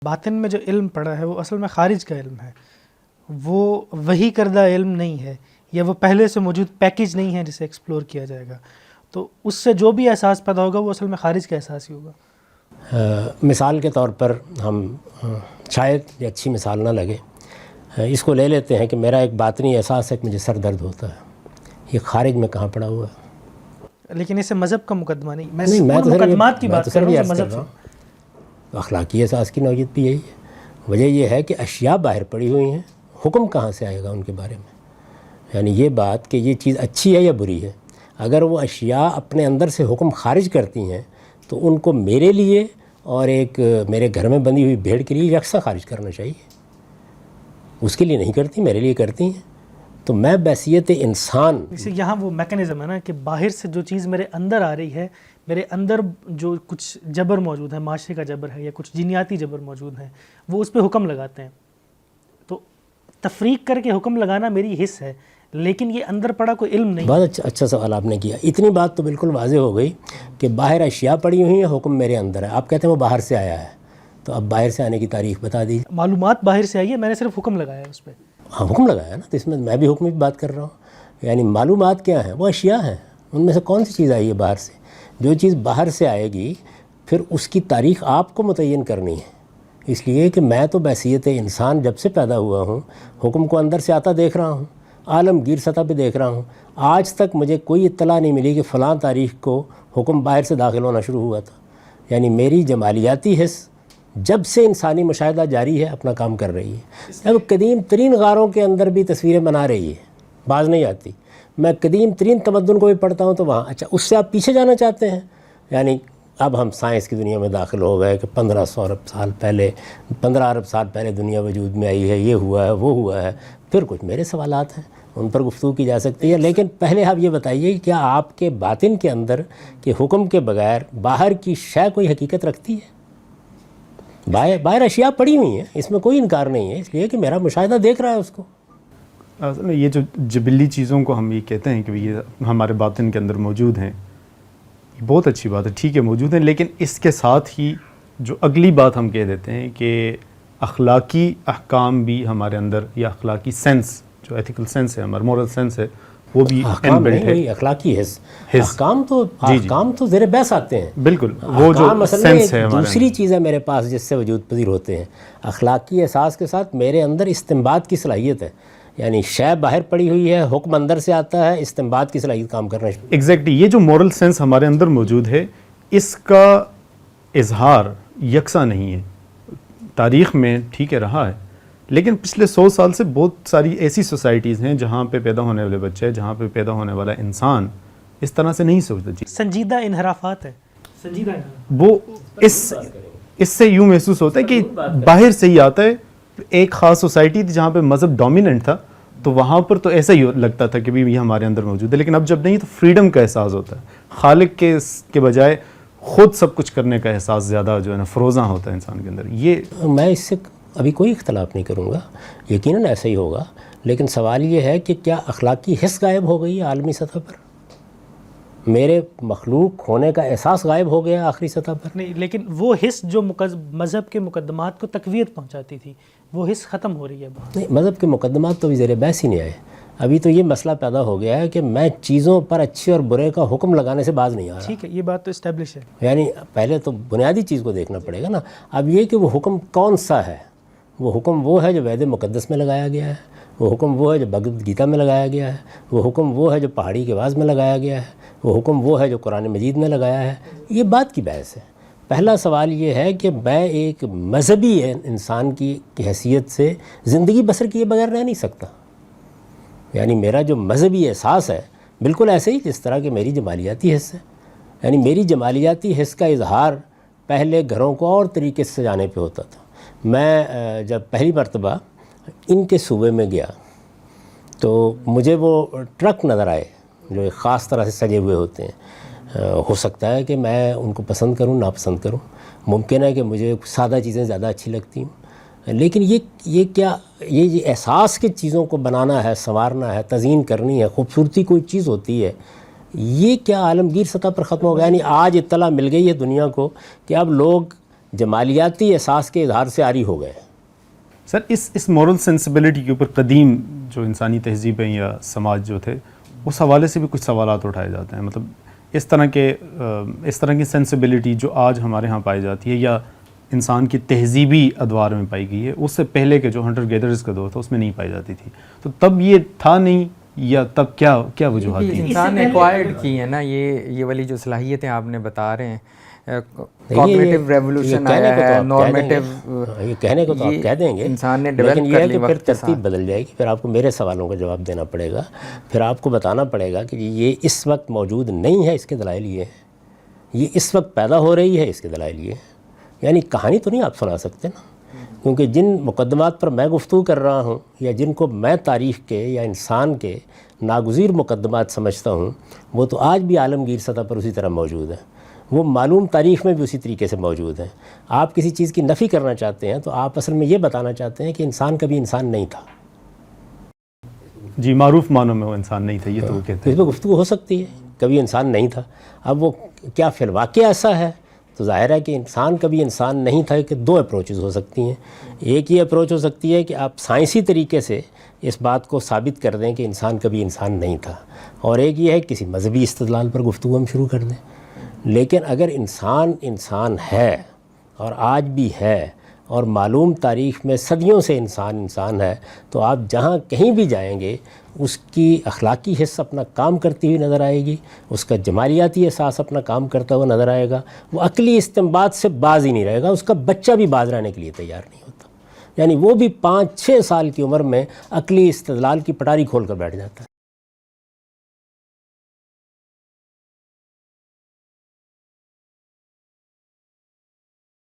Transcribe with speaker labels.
Speaker 1: باطن میں جو علم پڑا ہے وہ اصل میں خارج کا علم ہے، وہ وحی کردہ علم نہیں ہے، یا وہ پہلے سے موجود پیکج نہیں ہے جسے ایکسپلور کیا جائے گا، تو اس سے جو بھی احساس پیدا ہوگا وہ اصل میں خارج کا احساس ہی ہوگا۔
Speaker 2: مثال کے طور پر ہم شاید یہ اچھی مثال نہ لگے، اس کو لے لیتے ہیں کہ میرا ایک باطنی احساس ہے کہ مجھے سر درد ہوتا ہے، یہ خارج میں کہاں پڑا ہوا ہے؟
Speaker 1: لیکن اسے مذہب کا مقدمہ نہیں، میں
Speaker 2: تو
Speaker 1: مقدمات کی بات کر رہا ہوں مذہب سے۔
Speaker 2: اخلاقی احساس کی نوعیت بھی یہی ہے۔ وجہ یہ ہے کہ اشیاء باہر پڑی ہوئی ہیں، حکم کہاں سے آئے گا ان کے بارے میں؟ یعنی یہ بات کہ یہ چیز اچھی ہے یا بری ہے، اگر وہ اشیاء اپنے اندر سے حکم خارج کرتی ہیں تو ان کو میرے لیے اور ایک میرے گھر میں بندھی ہوئی بھیڑ کے لیے یکساں خارج کرنا چاہیے۔ اس کے لیے نہیں کرتی، میرے لیے کرتی ہیں، تو میں بحیثیت انسان،
Speaker 1: اسی یہاں وہ میکانزم ہے نا کہ باہر سے جو چیز میرے اندر آ رہی ہے، میرے اندر جو کچھ جبر موجود ہے، معاشرے کا جبر ہے یا کچھ جینیاتی جبر موجود ہیں، وہ اس پہ حکم لگاتے ہیں۔ تو تفریق کر کے حکم لگانا میری حص ہے، لیکن یہ اندر پڑا کوئی علم نہیں۔
Speaker 2: بہت اچھا سوال آپ نے کیا۔ اتنی بات تو بالکل واضح ہو گئی کہ باہر اشیاء پڑی ہوئی ہیں، حکم میرے اندر ہے۔ آپ کہتے ہیں وہ باہر سے آیا ہے، تو اب باہر سے آنے کی تاریخ بتا دیجیے۔
Speaker 1: معلومات باہر سے آئی ہے، میں نے صرف حکم لگایا ہے اس پہ۔
Speaker 2: ہاں حکم لگایا نا، تو اس میں میں بھی حکم کی بات کر رہا ہوں۔ یعنی معلومات کیا ہیں؟ وہ اشیاء ہیں، ان میں سے کون سی چیز آئی ہے باہر سے؟ جو چیز باہر سے آئے گی پھر اس کی تاریخ آپ کو متعین کرنی ہے، اس لیے کہ میں تو بحیثیت انسان جب سے پیدا ہوا ہوں حکم کو اندر سے آتا دیکھ رہا ہوں، عالمگیر سطح پہ دیکھ رہا ہوں۔ آج تک مجھے کوئی اطلاع نہیں ملی کہ فلاں تاریخ کو حکم باہر سے داخل ہونا شروع ہوا تھا۔ یعنی میری جمالیاتی حس جب سے انسانی مشاہدہ جاری ہے اپنا کام کر رہی ہے۔ اب قدیم ترین غاروں کے اندر بھی تصویریں بنا رہی ہے، باز نہیں آتی۔ میں قدیم ترین تمدن کو بھی پڑھتا ہوں تو وہاں، اچھا اس سے آپ پیچھے جانا چاہتے ہیں؟ یعنی اب ہم سائنس کی دنیا میں داخل ہو گئے کہ 1500 ارب سال پہلے، 15 ارب سال پہلے دنیا وجود میں آئی ہے، یہ ہوا ہے وہ ہوا ہے۔ پھر کچھ میرے سوالات ہیں، ان پر گفتگو کی جا سکتی ہے، لیکن پہلے آپ یہ بتائیے کہ کیا آپ کے باطن کے اندر کہ حکم کے بغیر باہر کی شے کوئی حقیقت رکھتی ہے؟ باہر اشیاء پڑی ہوئی ہیں، اس میں کوئی انکار نہیں ہے، اس لیے کہ میرا مشاہدہ دیکھ رہا ہے اس کو۔
Speaker 3: اصل میں یہ جو جبلی چیزوں کو ہم یہ کہتے ہیں کہ یہ ہمارے باطن کے اندر موجود ہیں، یہ بہت اچھی بات ہے، ٹھیک ہے موجود ہیں، لیکن اس کے ساتھ ہی جو اگلی بات ہم کہہ دیتے ہیں کہ اخلاقی احکام بھی ہمارے اندر، یا اخلاقی سینس جو ایتھیکل سینس ہے، ہمارا مورل سینس ہے، وہ بھی
Speaker 2: احکام
Speaker 3: انبلٹ ہے۔
Speaker 2: اخلاقی حس، احکام تو زیر بحث آتے ہیں،
Speaker 3: بالکل وہ جو سینس ہے ہمارا۔
Speaker 2: دوسری چیز ہے میرے پاس جس سے وجود پذیر ہوتے ہیں۔ اخلاقی احساس کے ساتھ میرے اندر استنباط کی صلاحیت ہے، یعنی شے باہر پڑی ہوئی ہے، حکم اندر سے آتا ہے، استنباط کی صلاحیت کام کرنا شروع۔
Speaker 3: ایگزیکٹلی، یہ جو مورل سینس ہمارے اندر موجود ہے، اس کا اظہار یکساں نہیں ہے۔ تاریخ میں ٹھیک ہے رہا ہے، لیکن پچھلے 100 سال سے بہت ساری ایسی سوسائٹیز ہیں جہاں پہ پیدا ہونے والے بچے، جہاں پہ پیدا ہونے والا انسان اس طرح سے نہیں سوچتا۔ جی
Speaker 1: سنجیدہ انحرافات ہے، سنجیدہ انحراف۔
Speaker 3: وہ اس سے یوں محسوس ہوتا ہے کہ باہر سے ہی آتا ہے۔ ایک خاص سوسائٹی تھی جہاں پہ مذہب ڈومیننٹ تھا، تو وہاں پر تو ایسا ہی لگتا تھا کہ بھی یہ ہمارے اندر موجود ہے، لیکن اب جب نہیں تو فریڈم کا احساس ہوتا ہے، خالق کے بجائے خود سب کچھ کرنے کا احساس زیادہ جو ہے نا فروزاں ہوتا ہے انسان کے اندر۔ یہ
Speaker 2: میں اس سے ابھی کوئی اختلاف نہیں کروں گا، یقیناً ایسا ہی ہوگا، لیکن سوال یہ ہے کہ کیا اخلاقی حس غائب ہو گئی ہے عالمی سطح پر؟ میرے مخلوق ہونے کا احساس غائب ہو گیا آخری سطح پر؟
Speaker 1: نہیں، لیکن وہ حس جو مذہب کے مقدمات کو تقویت پہنچاتی تھی، وہ حس ختم ہو رہی ہے بہت۔
Speaker 2: نہیں، مذہب کے مقدمات تو بھی زیر بحث ہی نہیں آئے۔ ابھی تو یہ مسئلہ پیدا ہو گیا ہے کہ میں چیزوں پر اچھے اور برے کا حکم لگانے سے باز نہیں آ رہا۔
Speaker 1: ٹھیک ہے، یہ بات تو اسٹیبلش ہے۔
Speaker 2: یعنی پہلے تو بنیادی چیز کو دیکھنا پڑے گا نا۔ اب یہ کہ وہ حکم کون سا ہے؟ وہ حکم وہ ہے جو وید مقدس میں لگایا گیا ہے، وہ حکم وہ ہے جو بھگوت گیتا میں لگایا گیا ہے، وہ حکم وہ ہے جو پہاڑی کے واز میں لگایا گیا ہے، وہ حکم وہ ہے جو قرآن مجید میں لگایا ہے۔ یہ بات کی بحث ہے۔ پہلا سوال یہ ہے کہ میں ایک مذہبی انسان کی حیثیت سے زندگی بسر کیے بغیر رہ نہیں سکتا۔ یعنی میرا جو مذہبی احساس ہے بالکل ایسے ہی جس طرح کہ میری جمالیاتی حس ہے۔ یعنی میری جمالیاتی حس کا اظہار پہلے گھروں کو اور طریقے سے سجانے پہ ہوتا تھا۔ میں جب پہلی مرتبہ ان کے صوبے میں گیا تو مجھے وہ ٹرک نظر آئے جو ایک خاص طرح سے سجے ہوئے ہوتے ہیں۔ ہو سکتا ہے کہ میں ان کو پسند کروں، ناپسند کروں، ممکن ہے کہ مجھے سادہ چیزیں زیادہ اچھی لگتی ہوں، لیکن یہ احساس کی چیزوں کو بنانا ہے، سنوارنا ہے، تزئین کرنی ہے، خوبصورتی کوئی چیز ہوتی ہے، یہ کیا عالمگیر سطح پر ختم ہو گیا؟ یعنی آج اطلاع مل گئی ہے دنیا کو کہ اب لوگ جمالیاتی احساس کے اظہار سے عاری ہو گئے.
Speaker 3: سر اس مورل سینسبلٹی کے اوپر قدیم جو انسانی تہذیبیں یا سماج جو تھے اس حوالے سے بھی کچھ سوالات اٹھائے جاتے ہیں. مطلب اس طرح کی سینسبلٹی جو آج ہمارے ہاں پائی جاتی ہے یا انسان کی تہذیبی ادوار میں پائی گئی ہے، اس سے پہلے کے جو ہنٹر گیدرز کا دور تھا اس میں نہیں پائی جاتی تھی. تو تب یہ تھا نہیں، یا تب کیا وجوہات تھیں؟
Speaker 4: انسان نے ایکوائرڈ کی ہے نا یہ والی جو صلاحیتیں آپ نے بتا رہے ہیں. کوگنیٹو ریولوشن آیا ہے، نارمیٹو،
Speaker 2: یہ کہنے کو تو آپ کہہ دیں گے،
Speaker 4: انسان نے
Speaker 2: لیکن
Speaker 4: ڈیولپ
Speaker 2: یہ
Speaker 4: کر
Speaker 2: ہے
Speaker 4: لی
Speaker 2: کہ پھر
Speaker 4: وقت کے
Speaker 2: ترتیب
Speaker 4: ساتھ.
Speaker 2: بدل جائے گی. پھر آپ کو میرے سوالوں کا جواب دینا پڑے گا، پھر آپ کو بتانا پڑے گا کہ یہ اس وقت موجود نہیں ہے، اس کے دلائل یہ ہے. یہ اس وقت پیدا ہو رہی ہے، اس کے دلائل یہ ہے. یعنی کہانی تو نہیں آپ سنا سکتے نا، کیونکہ جن مقدمات پر میں گفتگو کر رہا ہوں یا جن کو میں تاریخ کے یا انسان کے ناگزیر مقدمات سمجھتا ہوں، وہ تو آج بھی عالمگیر سطح پر اسی طرح موجود ہیں. وہ معلوم تاریخ میں بھی اسی طریقے سے موجود ہیں. آپ کسی چیز کی نفی کرنا چاہتے ہیں تو آپ اصل میں یہ بتانا چاہتے ہیں کہ انسان کبھی انسان نہیں تھا.
Speaker 3: جی، معروف معنوں میں وہ انسان نہیں تھا، یہ تو وہ کہتے
Speaker 2: اس
Speaker 3: ہیں.
Speaker 2: پہ گفتگو ہو سکتی ہے، کبھی انسان نہیں تھا. اب وہ کیا فی الواقع ایسا ہے؟ تو ظاہر ہے کہ انسان کبھی انسان نہیں تھا کہ دو اپروچز ہو سکتی ہیں. ایک یہ اپروچ ہو سکتی ہے کہ آپ سائنسی طریقے سے اس بات کو ثابت کر دیں کہ انسان کبھی انسان نہیں تھا، اور ایک یہ ہے کہ کسی مذہبی استدلال پر گفتگو ہم شروع کر دیں. لیکن اگر انسان ہے اور آج بھی ہے اور معلوم تاریخ میں صدیوں سے انسان ہے، تو آپ جہاں کہیں بھی جائیں گے اس کی اخلاقی حص اپنا کام کرتی ہوئی نظر آئے گی، اس کا جمالیاتی احساس اپنا کام کرتا ہوا نظر آئے گا. وہ عقلی استنباط سے باز ہی نہیں رہے گا، اس کا بچہ بھی باز رہنے کے لیے تیار نہیں ہوتا. یعنی وہ بھی 5-6 سال کی عمر میں عقلی استدلال کی پٹاری کھول کر بیٹھ جاتا ہے.